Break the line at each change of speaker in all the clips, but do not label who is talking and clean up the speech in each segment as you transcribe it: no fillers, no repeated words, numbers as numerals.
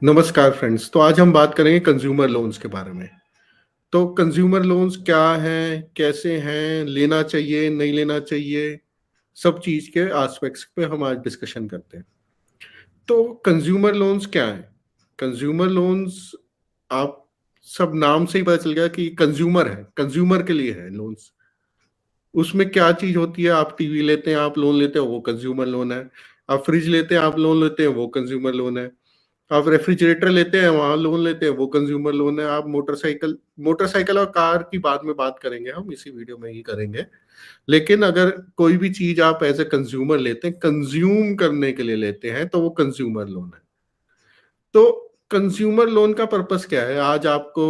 नमस्कार फ्रेंड्स। तो आज हम बात करेंगे कंज्यूमर लोन्स के बारे में। तो कंज्यूमर लोन्स क्या हैं, कैसे हैं, लेना चाहिए, नहीं लेना चाहिए, सब चीज़ के एस्पेक्ट्स पे हम आज डिस्कशन करते हैं। तो कंज्यूमर लोन्स क्या हैं? कंज्यूमर लोन्स आप सब नाम से ही पता चल गया कि कंज्यूमर है, कंज्यूमर के लिए है लोन्स। उसमें क्या चीज़ होती है, आप टीवी लेते हैं, आप लोन लेते हो, वो कंज्यूमर लोन है। आप फ्रिज लेते हैं, आप लोन लेते हैं, वो कंज्यूमर लोन है। आप रेफ्रिजरेटर लेते हैं, वहाँ लोन लेते हैं, वो कंज्यूमर लोन है। आप मोटरसाइकिल मोटरसाइकिल और कार की बाद में बात करेंगे, हम इसी वीडियो में ही करेंगे। लेकिन अगर कोई भी चीज़ आप एज़ अ कंज्यूमर लेते हैं, कंज़्यूम करने के लिए लेते हैं, तो वो कंज्यूमर लोन है। तो कंज्यूमर लोन का पर्पज़ क्या है? आज आपको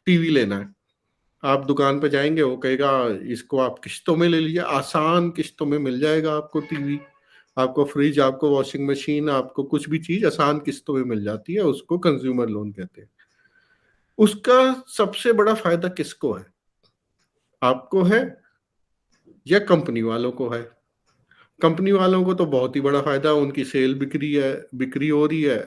टीवी लेना है, आप दुकान पे जाएँगे, वो कहेगा इसको आप किश्तों में ले लीजिए, आसान किश्तों में मिल जाएगा आपको टीवी। आपको फ्रिज, आपको वॉशिंग मशीन, आपको कुछ भी चीज़ आसान किस्तों में मिल जाती है, उसको कंज्यूमर लोन कहते हैं। उसका सबसे बड़ा फ़ायदा किसको है? आपको है या कंपनी वालों को है? कंपनी वालों को तो बहुत ही बड़ा फ़ायदा है, उनकी सेल बिक्री हो रही है,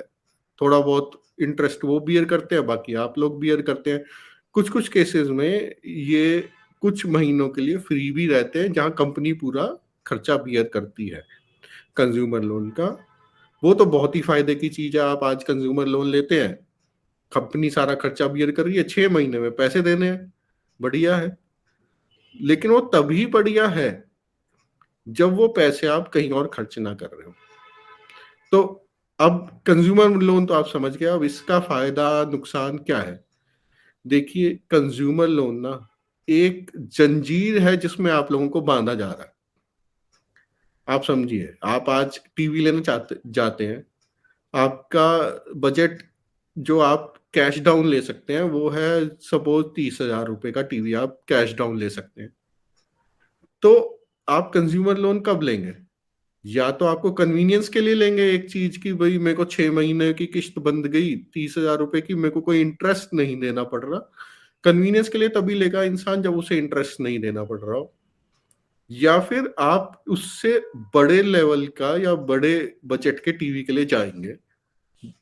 थोड़ा बहुत इंटरेस्ट वो बियर करते हैं, बाकी आप लोग बियर करते हैं। कुछ-कुछ केसेज़ में ये कुछ महीनों के लिए फ्री भी रहते हैं, जहाँ कंपनी पूरा खर्चा बियर करती है, कंज्यूमर लोन का। वो तो बहुत ही फ़ायदे की चीज़ है, आप आज कंज्यूमर लोन लेते हैं, कंपनी सारा खर्चा बियर कर रही है, 6 महीने में पैसे देने हैं, बढ़िया है। लेकिन वो तभी बढ़िया है, जब वो पैसे आप कहीं और खर्च ना कर रहे हो। तो अब कंज्यूमर लोन तो आप समझ गए, अब इसका फ़ायदा, नुकसान क्या है? देखिए, कंज्यूमर लोन ना एक जंजीर है जिसमें आप लोगों को बाँधा जा रहा है। आप समझिए, आप आज टीवी लेना चाहते जाते हैं, आपका बजट जो आप कैश डाउन ले सकते हैं, वो है सपोज़ ₹30,000 का टीवी आप कैश डाउन ले सकते हैं। तो आप कंज़्यूमर लोन कब लेंगे? या तो आपको कन्वीनियंस के लिए लेंगे एक चीज़ की भई मेरे को 6 महीने की किश्त बंध गई, ₹30,000 की, मेरे को कोई इंटरेस्ट नहीं देना पड़ रहा। कन्वीनियंस के लिए तभी लेगा इंसान जब उसे इंटरेस्ट नहीं देना पड़ रहा हो। या फिर आप उससे बड़े लेवल का या बड़े बजट के टीवी के लिए जाएँगे।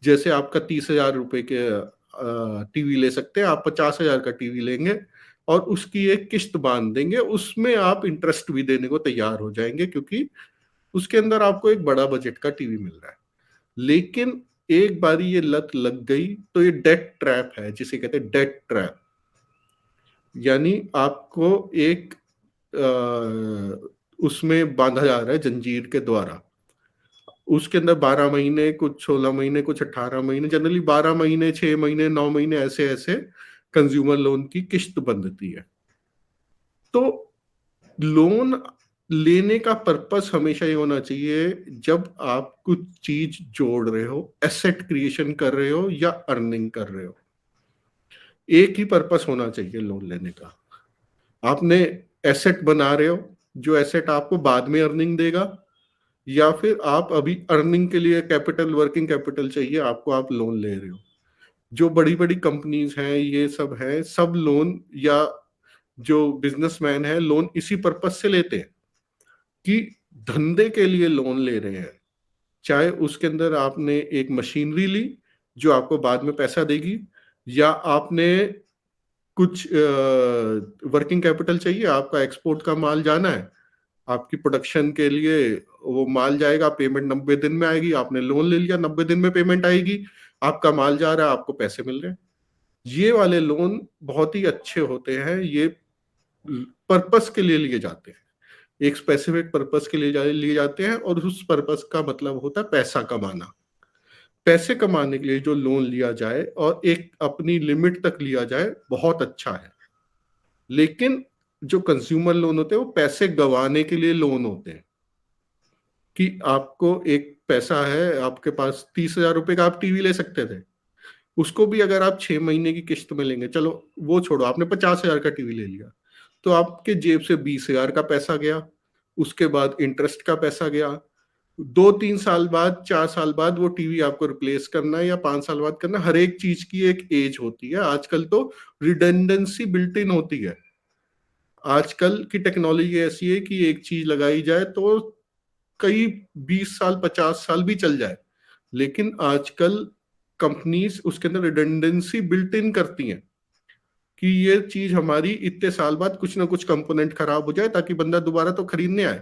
जैसे आपका ₹30,000 के टीवी ले सकते हैं, आप 50,000 का टीवी लेंगे और उसकी एक किश्त बाँध देंगे, उसमें आप इंटरेस्ट भी देने को तैयार हो जाएँगे क्योंकि उसके अंदर आपको एक बड़ा बजट का टीवी मिल रहा है। लेकिन एक बारी ये लत लग गई तो ये डेट ट्रैप है, जिसे कहते हैं डेट ट्रैप। यानी आपको एक उसमें बाँधा जा रहा है जंजीर के द्वारा। उसके अंदर 12 महीने, कुछ 16 महीने, कुछ 18 महीने, जनरली 12 महीने, 6 महीने, 9 महीने ऐसे-ऐसे कंज्यूमर लोन की किश्त बंधती है। तो लोन लेने का पर्पस हमेशा ये होना चाहिए जब आप कुछ चीज़ जोड़ रहे हो, एसेट क्रिएशन कर रहे हो या अर्निंग कर रहे हो। एक ही पर्पस होना चाहिए लोन लेने का। आपने एसेट बना रहे हो, जो एसेट आपको बाद में अर्निंग देगा या फिर आप अभी अर्निंग के लिए कैपिटल, वर्किंग कैपिटल चाहिए आपको, आप लोन ले रहे हो। जो बड़ी-बड़ी कंपनीज़ हैं, ये सब हैं, सब लोन या जो बिज़नेसमैन हैं, लोन इसी पर्पज़ से लेते हैं कि धंधे के लिए लोन ले रहे हैं। चाहे उसके अंदर आपने एक मशीनरी ली, जो आपको बाद में पैसा देगी या आपने कुछ वर्किंग कैपिटल चाहिए, आपका एक्सपोर्ट का माल जाना है, आपकी प्रोडक्शन के लिए वो माल जाएगा, पेमेंट 90 दिन में आएगी, आपने लोन ले लिया, 90 दिन में पेमेंट आएगी, आपका माल जा रहा है, आपको पैसे मिल रहे हैं। ये वाले लोन बहुत ही अच्छे होते हैं, ये पर्पस के लिए लिए जाते हैं। एक स्पेसिफिक पर्पस के लिए जाते हैं और उस पर्पस का मतलब होता है पैसा कमाना। पैसे कमाने के लिए जो लोन लिया जाए और एक अपनी लिमिट तक लिया जाए, बहुत अच्छा है। लेकिन जो कंज्यूमर लोन होते हैं, वो पैसे गँवाने के लिए लोन होते हैं कि आपको एक पैसा है, आपके पास ₹30,000 का आप टीवी ले सकते थे। उसको भी अगर आप 6 महीने की किश्त में लेंगे, चलो वो छोड़ो, आपने 50,000 का टीवी ले लिया, तो आपके जेब से 20,000 का पैसा गया, उसके बाद इंटरेस्ट का पैसा गया, 2-3 साल बाद, 4 साल बाद वो टीवी आपको रिप्लेस करना है या 5 साल बाद करना है, हर एक चीज़ की एक एज होती है। आजकल तो रिडंडेंसी बिल्ट इन होती है। आजकल की टेक्नोलॉजी ऐसी है कि एक चीज़ लगाई जाए तो कई 20 साल, 50 साल भी चल जाए। लेकिन आजकल कंपनीज उसके अंदर रिडंडेंसी बिल्ट इन करती हैं कि ये चीज हमारी इतने साल बाद कुछ ना कुछ कंपोनेंट खराब हो जाए ताकि बंदा दोबारा तो खरीदने आए।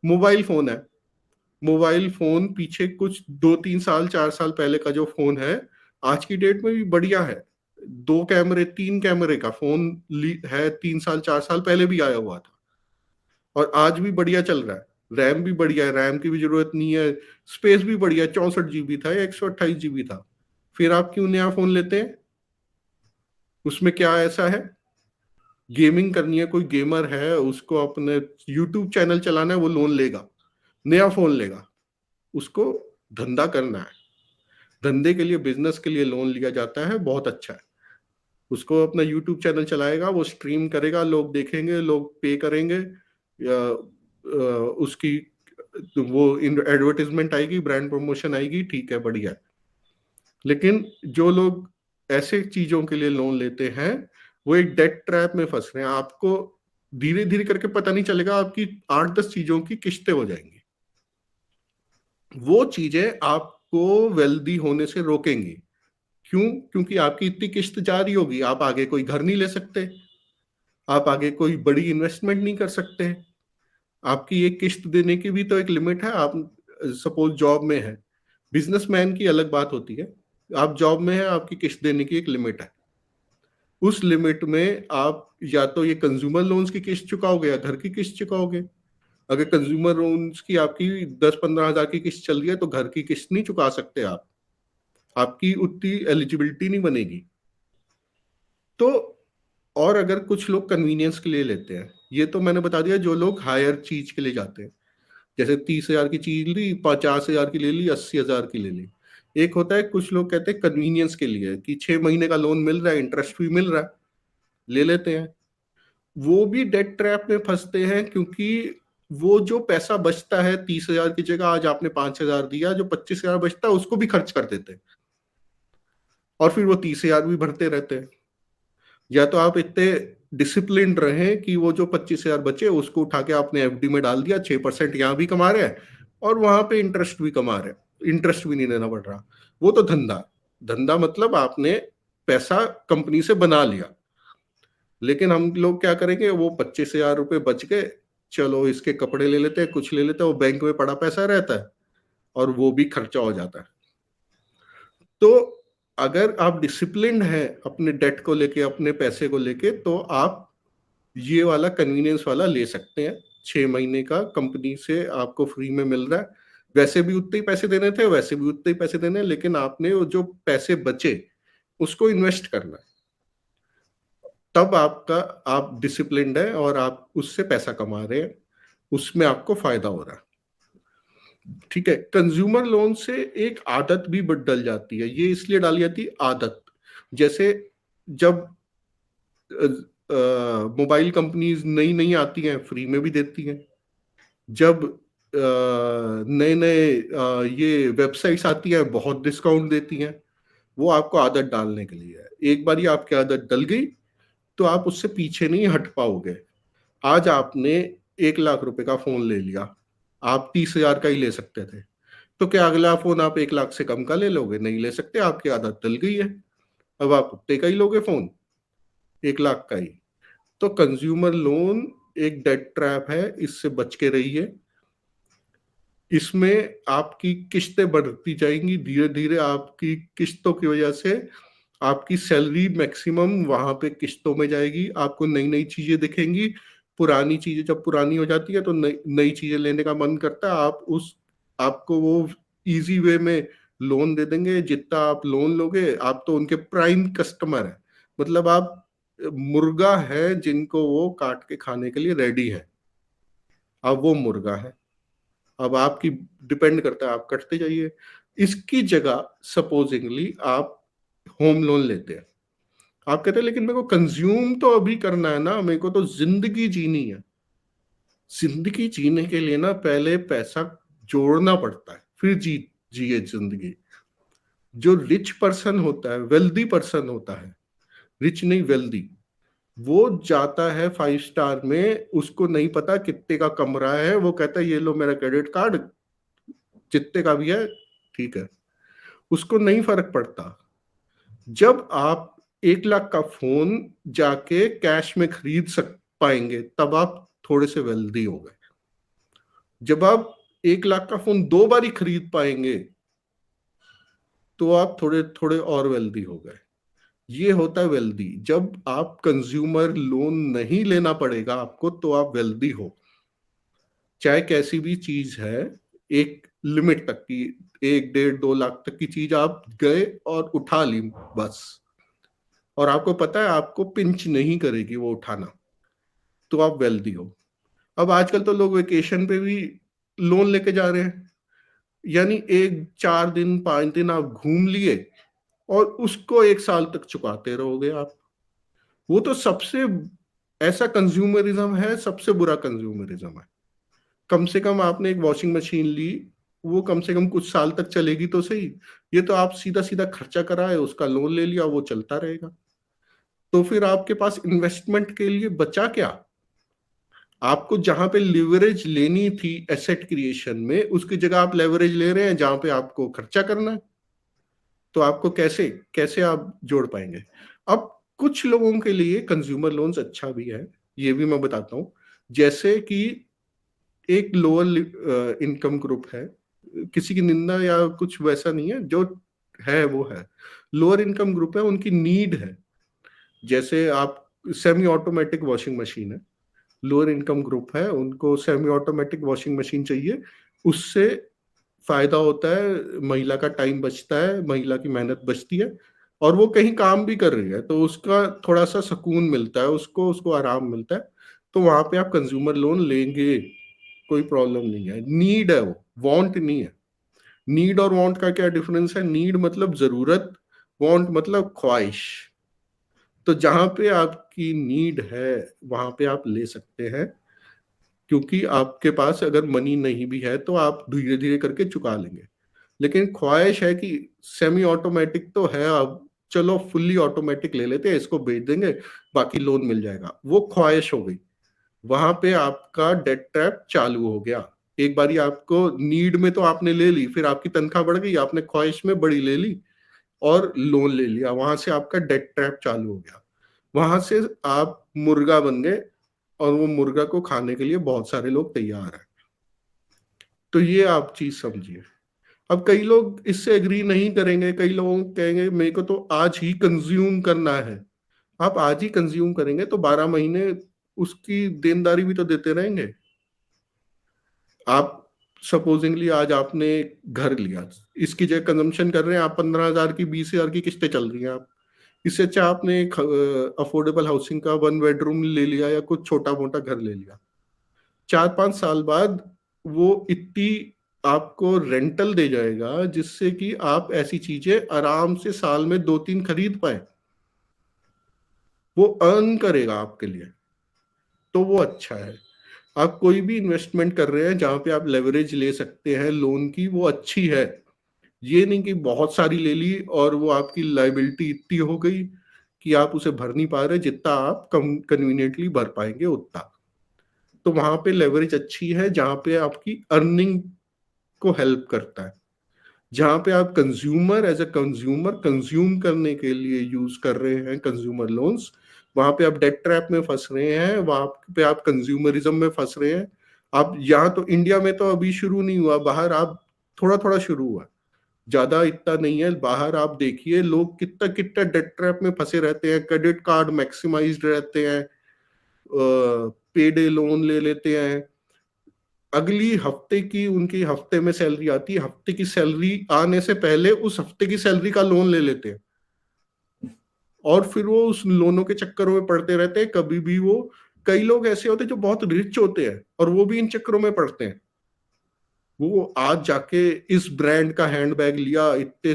मोबाइल फोन है, मोबाइल फोन पीछे कुछ 2-3 साल 4 साल पहले का जो फोन है आज की डेट में भी बढ़िया है। 2 कैमरे 3 कैमरे का फोन है, 3 साल 4 साल पहले भी आया हुआ था और आज भी बढ़िया चल रहा है। रैम भी बढ़िया है, रैम की भी जरूरत नहीं है, स्पेस भी बढ़िया है, 64 GB था या 128 GB था। फिर आप क्यों नया फोन लेते हैं? उसमें क्या ऐसा है? गेमिंग करनी है, कोई गेमर है उसको अपने यूट्यूब चैनल चलाना है, वो लोन लेगा, नया फोन लेगा। उसको धंधा करना है, धंधे के लिए बिजनेस के लिए लोन लिया जाता है, बहुत अच्छा है। उसको अपना यूट्यूब चैनल चलाएगा, वो स्ट्रीम करेगा, लोग देखेंगे, लोग पे करेंगे, या उसकी वो एडवर्टीजमेंट आएगी, ब्रांड प्रमोशन आएगी, ठीक है, बढ़िया है। लेकिन जो लोग ऐसे चीजों के लिए लोन लेते हैं वो एक डेट ट्रैप में फंस रहे हैं। आपको धीरे धीरे करके पता नहीं चलेगा, आपकी 8-10 चीजों की किस्तें हो जाएंगी। वो चीजें आपको वेल्दी होने से रोकेंगी। क्यों? क्योंकि आपकी इतनी किस्त जा रही होगी, आप आगे कोई घर नहीं ले सकते, आप आगे कोई बड़ी इन्वेस्टमेंट नहीं कर सकते। आपकी एक किस्त देने की भी तो एक लिमिट है। आप सपोज जॉब में है, बिजनेसमैन की अलग बात होती है, आप जॉब में है, आपकी किस्त देने की एक लिमिट है। उस लिमिट में आप या तो ये कंज्यूमर लोन्स की किस्त चुकाओगे या घर की किस्त चुकाओगे। अगर कंज्यूमर लोन्स की आपकी 10-15 हजार की किस्त चल रही है तो घर की किस्त नहीं चुका सकते आप, आपकी उतनी एलिजिबिलिटी नहीं बनेगी। तो और अगर कुछ लोग कन्वीनियंस के लिए लेते हैं, ये तो मैंने बता दिया, जो लोग हायर चीज के लिए जाते हैं, जैसे 30 हजार की चीज ली, 50 हजार की ले ली, 80 हजार की ले ली। एक होता है, कुछ लोग कहते हैं कन्वीनियंस के लिए कि 6 महीने का लोन मिल रहा है, इंटरेस्ट भी मिल रहा है, ले लेते हैं। वो भी डेट ट्रैप में फंसते हैं, क्योंकि वो जो पैसा बचता है 30 हजार की जगह आज आपने 5 हजार दिया, जो 25 हजार बचता है उसको भी खर्च कर देते हैं और फिर वो 30 हजार भी भरते रहते हैं। या तो आप इतने डिसिप्लिन रहे कि वो जो 25 हजार बचे उसको उठा के आपने एफडी में डाल दिया, 6% यहाँ भी कमा रहे हैं और वहां पे इंटरेस्ट भी कमा रहे हैं, इंटरेस्ट भी नहीं देना पड़ रहा। वो तो धंधा, धंधा मतलब आपने पैसा कंपनी से बना लिया। लेकिन हम लोग क्या करेंगे, वो 25 हजार रुपये बच गए, चलो इसके कपड़े ले लेते हैं, कुछ ले लेते हैं, वो बैंक में पड़ा पैसा रहता है और वो भी खर्चा हो जाता है। तो अगर आप डिसिप्लिन्ड हैं अपने डेट को लेके, अपने पैसे को लेके, तो आप ये वाला कन्वीनियंस वाला ले सकते हैं। 6 महीने का कंपनी से आपको फ्री में मिल रहा है, वैसे भी उतने ही पैसे देने थे, वैसे भी उतने ही पैसे देने हैं, लेकिन आपने वो जो पैसे बचे उसको इन्वेस्ट करना है। तब आपका, आप डिसिप्लिन्ड है और आप उससे पैसा कमा रहे हैं, उसमें आपको फायदा हो रहा है। ठीक है। कंज्यूमर लोन से एक आदत भी डल जाती है, ये इसलिए डाली जाती है आदत। जैसे जब मोबाइल कंपनीज नई नई आती हैं, फ्री में भी देती हैं। जब नए नए ये वेबसाइट्स आती हैं, बहुत डिस्काउंट देती हैं। वो आपको आदत डालने के लिए है। एक बार ये आपकी आदत डल गई तो आप उससे पीछे नहीं हट पाओगे। आज आपने 1 लाख रुपए का फोन ले लिया, आप 30 हजार का ही ले सकते थे, तो क्या अगला फोन आप 1 लाख से कम का ले लोगे? नहीं ले सकते, आपकी आदत डल गई है। अब आप उतने का ही लोगे फोन, 1 लाख का ही। तो कंज्यूमर लोन एक डेट ट्रैप है, इससे बच के रहिए। इसमें आपकी किस्तें बढ़ती जाएंगी, धीरे धीरे आपकी किस्तों की वजह से आपकी सैलरी मैक्सिमम वहां पे किस्तों में जाएगी, आपको नई नई चीजें दिखेंगी। पुरानी चीजें जब पुरानी हो जाती है तो नई नई चीजें लेने का मन करता है, आपको वो इजी वे में लोन दे देंगे। जितना आप लोन लोगे, आप तो उनके प्राइम कस्टमर है, मतलब आप मुर्गा है जिनको वो काट के खाने के लिए रेडी है। अब वो मुर्गा है, अब आपकी डिपेंड करता है, आप कटते जाइए। इसकी जगह सपोजिंगली आप होम लोन लेते हैं, आप कहते हैं लेकिन मेरे को कंज्यूम तो अभी करना है ना, मेरे को तो जिंदगी जीनी है। जिंदगी जीने के लिए ना पहले पैसा जोड़ना पड़ता है, फिर जिए जिंदगी। जो रिच पर्सन होता है, वेल्दी पर्सन होता है, रिच नहीं वेल्दी, वो जाता है 5 स्टार में, उसको नहीं पता कितने का कमरा है, वो कहता है ये लो मेरा क्रेडिट कार्ड, जितने का भी है ठीक है, उसको नहीं फर्क पड़ता। जब आप 1 लाख का फ़ोन जाके कैश में खरीद सक पाएँगे, तब आप थोड़े से वेल्दी हो गए। जब आप 1 लाख का फ़ोन 2 बार ही खरीद पाएँगे, तो आप थोड़े-थोड़े और वेल्दी हो गए। ये होता है वेल्दी। जब आप कंज़्यूमर लोन नहीं लेना पड़ेगा आपको, तो आप वेल्दी हो। चाहे कैसी भी चीज़ है, एक लिमिट तक की 1 डेढ़ 2 लाख तक की चीज़ आप गए और उठा ली बस, और आपको पता है आपको पिंच नहीं करेगी वो उठाना, तो आप वेल्दी हो। अब आजकल तो लोग वेकेशन पे भी लोन लेके जा रहे हैं। यानी 1 4 दिन 5 दिन आप घूम लिए और उसको 1 साल तक चुकाते रहोगे आप। वो तो सबसे ऐसा कंज़्यूमरिज़्म है, सबसे बुरा कंज़्यूमरिज़्म है। कम से कम आपने एक वॉशिंग मशीन ली, वो कम से कम कुछ साल तक चलेगी तो सही। ये तो आप सीधा-सीधा खर्चा कराए, उसका लोन ले लिया, वो चलता रहेगा। तो फिर आपके पास इन्वेस्टमेंट के लिए बचा क्या? आपको जहाँ पे लिवरेज लेनी थी एसेट क्रिएशन में, उसकी जगह आप लेवरेज ले रहे हैं जहाँ पे आपको खर्चा करना है। तो आपको कैसे कैसे आप जोड़ पाएँगे? अब कुछ लोगों के लिए कंज़्यूमर लोन्स अच्छा भी है, ये भी मैं बताता हूँ। जैसे कि एक इनकम ग्रुप है, किसी की निंदा या कुछ वैसा नहीं है, जो है वो है। लोअर इनकम ग्रुप है, उनकी नीड है। जैसे आप सेमी ऑटोमैटिक वॉशिंग मशीन है, लोअर इनकम ग्रुप है, उनको सेमी ऑटोमैटिक वॉशिंग मशीन चाहिए। उससे फ़ायदा होता है, महिला का टाइम बचता है, महिला की मेहनत बचती है और वो कहीं काम भी कर रही है, तो उसका थोड़ा-सा सुकून मिलता है उसको, उसको आराम मिलता है। तो वहाँ पे आप कंज़्यूमर लोन लेंगे, कोई प्रॉब्लम नहीं है। नीड है वो, वांट नहीं है। नीड और वांट का क्या डिफरेंस है? नीड मतलब ज़रूरत, वांट मतलब ख्वाहिश। तो जहाँ पे आपकी नीड है, वहाँ पे आप ले सकते हैं, क्योंकि आपके पास अगर मनी नहीं भी है, तो आप धीरे-धीरे करके चुका लेंगे। लेकिन ख्वाहिश है कि सेमी ऑटोमैटिक तो है अब, चलो फुल्ली ऑटोमैटिक ले लेते हैं, इसको बेच देंगे, बाकी लोन मिल जाएगा। वो ख्वाहिश हो गई। वहाँ पे आपका डेट ट्रैप चालू हो गया। एक बारी आपको नीड में तो आपने ले ली, फिर आपकी तनख्वाह बढ़ गई, आपने ख्वाहिश में बड़ी ले ली और लोन ले लिया। वहाँ से आपका डेट ट्रैप चालू हो गया। वहाँ से आप मुर्गा बन गए और वो मुर्गा को खाने के लिए बहुत सारे लोग तैयार हैं। तो ये आप चीज़ समझिए। अब कई लोग इससे एग्री नहीं करेंगे, कई लोग कहेंगे मेरे को तो आज ही कंज़्यूम करना है। आप आज ही कंज़्यूम करेंगे तो 12 महीने उसकी देनदारी भी तो देते रहेंगे। आप सपोज़िंगली आज आपने घर लिया, इसकी जगह कंज़म्पशन कर रहे हैं आप 15,000 की, 20,000 की किस्तें चल रही हैं आप। इससे अच्छा आपने एक अफोर्डेबल हाउसिंग का 1 बेडरूम ले लिया या कुछ छोटा-मोटा घर ले लिया। 4-5 साल बाद वो इतनी आपको रेंटल दे जाएगा जिससे कि आप ऐसी चीज़ें आराम से साल में 2-3 खरीद पाएँ। वो अर्न करेगा आपके लिए, तो वो अच्छा है। आप कोई भी इन्वेस्टमेंट कर रहे हैं जहाँ पे आप लेवरेज ले सकते हैं लोन की, वो अच्छी है। ये नहीं कि बहुत सारी ले ली और वो आपकी लायबिलिटी इतनी हो गई कि आप उसे भर नहीं पा रहे, जितना आप कम कन्वीनिएंटली भर पाएँगे उतना। तो वहाँ पे लेवरेज अच्छी है जहाँ पे आपकी अर्निंग को हेल्प करता है। जहाँ पे आप consumer as a consumer consume करने के लिए यूज़ कर रहे हैं कंज्यूमर लोन्स, वहाँ पे आप डेट ट्रैप में फँस रहे हैं, वहाँ पे आप कंज्यूमरिज़्म में फँस रहे हैं। आप यहाँ तो इंडिया में तो अभी शुरू नहीं हुआ, बाहर आप थोड़ा-थोड़ा शुरू हुआ। ज़्यादा इतना नहीं है, बाहर आप देखिए लोग कितना-कितना डेट ट्रैप में फँसे रहते हैं, क्रेडिट कार्ड मैक्सिमाइज़्ड रहते हैं, पेडे लोन ले लेते हैं। अगली हफ्ते की उनकी हफ्ते में सैलरी आती है, हफ्ते की सैलरी आने से पहले उस हफ्ते की सैलरी का लोन ले लेते हैं और फिर वो उस लोनों के चक्करों में पड़ते रहते हैं। कभी भी वो कई लोग ऐसे होते हैं जो बहुत रिच होते हैं और वो भी इन चक्करों में पड़ते हैं। वो आज जाके इस ब्रांड का हैंडबैग लिया, इतने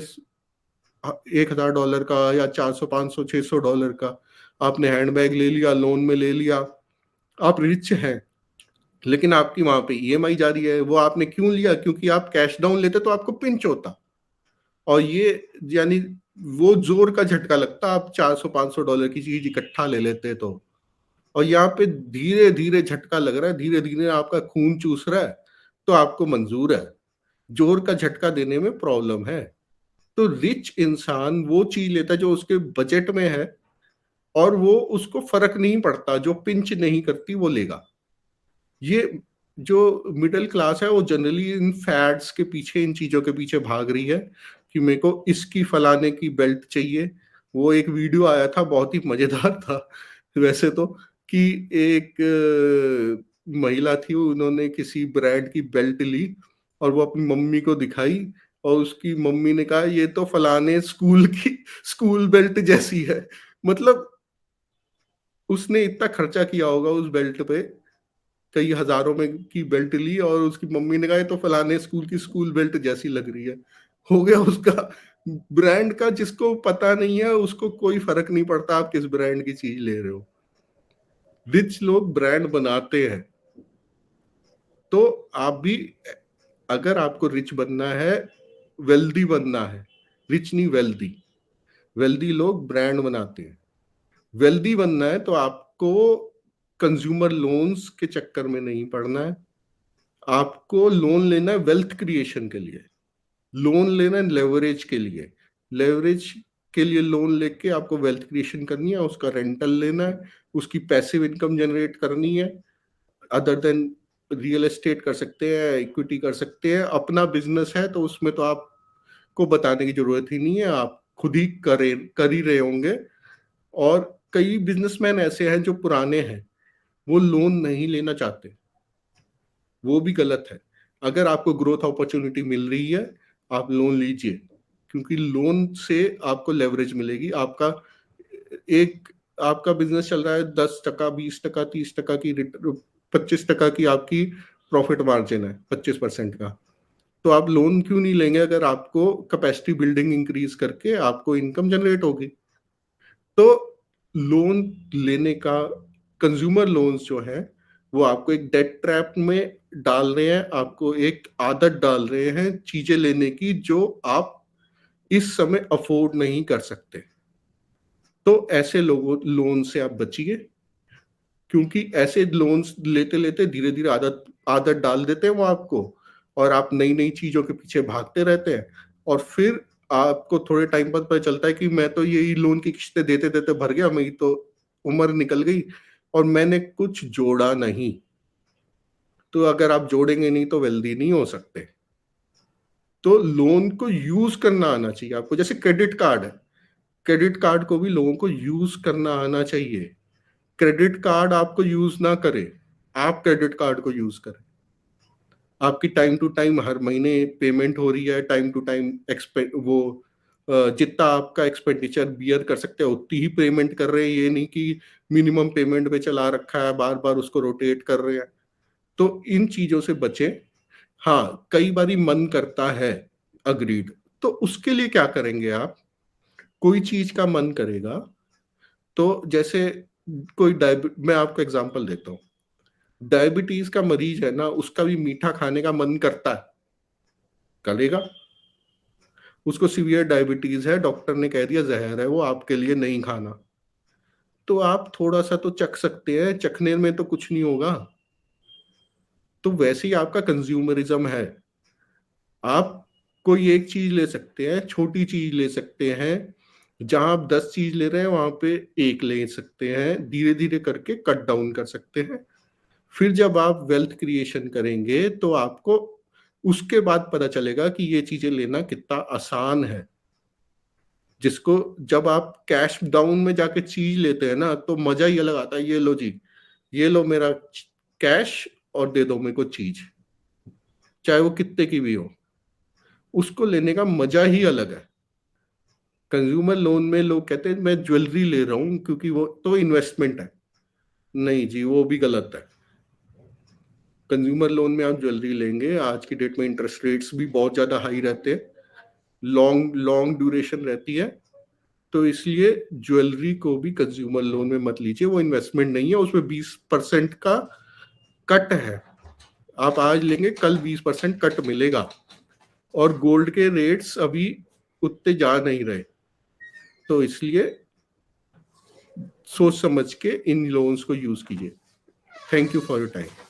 $1,000 का या 400 500 $600 का आपने हैंडबैग ले लिया, लोन में ले लिया, आप रिच हैं। लेकिन आपकी वहाँ पे ईएमआई जा रही है, वो आपने क्यों लिया? क्योंकि आप कैश डाउन लेते तो आपको पिंच होता। और ये यानी वो ज़ोर का झटका लगता, आप 400 $500 की चीज़ इकट्ठा ले लेते तो। और यहाँ पे धीरे-धीरे झटका लग रहा है, धीरे-धीरे आपका खून चूस रहा है, तो आपको मंज़ूर है। ज़ोर का झटका देने में प्रॉब्लम है। तो रिच इंसान वो चीज़ लेता है जो उसके बजट में है और वो उसको फ़र्क नहीं पड़ता, जो पिंच नहीं करती वो लेगा। ये जो मिडल क्लास है वो जनरली इन फैड्स के पीछे, इन चीज़ों के पीछे भाग रही है कि मेरे को इसकी फलाने की बेल्ट चाहिए। वो एक वीडियो आया था, बहुत ही मज़ेदार था वैसे तो, कि एक महिला थी, उन्होंने किसी ब्रांड की बेल्ट ली और वो अपनी मम्मी को दिखाई और उसकी मम्मी ने कहा ये तो फलाने स्कूल की स्कूल बेल्ट जैसी है। मतलब उसने इतना खर्चा किया होगा उस बेल्ट पे, कई हज़ारों में की बेल्ट ली और उसकी मम्मी ने कहा ये तो फलाने स्कूल की स्कूल बेल्ट जैसी लग रही है। हो गया उसका ब्रांड का, जिसको पता नहीं है उसको कोई फ़र्क नहीं पड़ता आप किस ब्रांड की चीज़ ले रहे हो। रिच लोग ब्रांड बनाते हैं। तो आप भी, अगर आपको रिच बनना है, वेल्दी बनना है, रिच नहीं वेल्दी। वेल्दी लोग ब्रांड बनाते हैं। वेल्दी बनना है तो आपको कंज्यूमर लोन्स के चक्कर में नहीं पड़ना है। आपको लोन लेना है वेल्थ क्रिएशन के लिए। लोन लेना है लेवरेज के लिए। लेवरेज के लिए लोन लेके आपको वेल्थ क्रिएशन करनी है, उसका रेंटल लेना है, उसकी पैसिव इनकम जनरेट करनी है। अदर देन रियल एस्टेट कर सकते हैं, इक्विटी कर सकते हैं। अपना बिजनेस है तो उसमें तो आपको बताने की जरूरत ही नहीं है, आप खुद ही कर ही रहे होंगे। और कई बिजनेसमैन ऐसे हैं जो पुराने हैं, वो लोन नहीं लेना चाहते, वो भी गलत है। अगर आपको ग्रोथ अपॉर्चुनिटी मिल रही है, आप लोन लीजिए, क्योंकि लोन से आपको लेवरेज मिलेगी। एक आपका बिजनेस चल रहा है 10%, 20%, 30% की 25% की आपकी प्रॉफिट मार्जिन है, 25% का। तो आप लोन क्यों नहीं लेंगे अगर आपको कैपेसिटी बिल्डिंग इंक्रीज करके आपको इनकम जनरेट होगी। तो लोन लेने का, कंज्यूमर लोन्स जो है वो आपको एक डेट ट्रैप में डाल रहे हैं, आपको एक आदत डाल रहे हैं चीजें लेने की जो आप इस समय अफोर्ड नहीं कर सकते। तो ऐसे लोगों लोन से आप बचिए, क्योंकि ऐसे लोन्स लेते लेते धीरे धीरे आदत आदत डाल देते हैं वो आपको, और आप नई नई चीजों के पीछे भागते रहते हैं। और फिर आपको थोड़े टाइम बाद पता चलता है कि मैं तो यही लोन की किस्तें देते देते भर गया, मेरी तो उम्र निकल गई और मैंने कुछ जोड़ा नहीं। तो अगर आप जोड़ेंगे नहीं तो वेल्दी नहीं हो सकते। तो लोन को यूज करना आना चाहिए आपको, जैसे क्रेडिट कार्ड है। क्रेडिट कार्ड को भी लोगों को यूज करना आना चाहिए। क्रेडिट कार्ड आपको यूज ना करे, आप क्रेडिट कार्ड को यूज करें। आपकी टाइम टू टाइम हर महीने पेमेंट हो रही है, टाइम टू टाइम वो जितना आपका एक्सपेंडिचर बियर कर सकते हैं उतनी ही पेमेंट कर रहे हैं। ये नहीं कि मिनिमम पेमेंट पे चला रखा है, बार बार उसको रोटेट कर रहे हैं। तो इन चीजों से बचें। हाँ, कई बारी मन करता है, अग्रीड। तो उसके लिए क्या करेंगे आप? कोई चीज का मन करेगा तो जैसे कोई मैं आपको एग्जांपल देता हूँ। डायबिटीज का मरीज है ना, उसका भी मीठा खाने का मन करता है, करेगा। उसको सीवियर डायबिटीज है, डॉक्टर ने कह दिया जहर है वो, आपके लिए नहीं खाना। तो आप थोड़ा सा तो चख सकते हैं, चखने में तो कुछ नहीं होगा। तो वैसे ही आपका कंज्यूमरिज्म है। आप कोई एक चीज ले सकते हैं, छोटी चीज ले सकते हैं। जहां आप 10 चीज ले रहे हैं वहां पे एक ले सकते हैं, धीरे धीरे करके कट डाउन कर सकते हैं। फिर जब आप वेल्थ क्रिएशन करेंगे तो आपको उसके बाद पता चलेगा कि ये चीजें लेना कितना आसान है। जिसको जब आप कैश डाउन में जाके चीज लेते हैं ना तो मजा ही अलग आता है। ये लो जी, ये लो मेरा कैश और दे दो मेरे को चीज, चाहे वो कितने की भी हो। उसको लेने का मजा ही अलग है। कंज्यूमर लोन में लोग कहते हैं मैं ज्वेलरी ले रहा हूं क्योंकि वो तो इन्वेस्टमेंट है। नहीं जी, वो भी गलत है। कंज्यूमर लोन में आप ज्वेलरी लेंगे, आज की डेट में इंटरेस्ट रेट्स भी बहुत ज्यादा हाई रहते हैं, लॉन्ग लॉन्ग ड्यूरेशन रहती है। तो इसलिए ज्वेलरी को भी कंज्यूमर लोन में मत लीजिए, वो इन्वेस्टमेंट नहीं है, उसमें 20% का कट है। आप आज लेंगे कल 20% कट मिलेगा। और गोल्ड के रेट्स अभी उतने जा नहीं रहे, तो इसलिए सोच समझ के इन लोन्स को यूज कीजिए। Thank you for your time.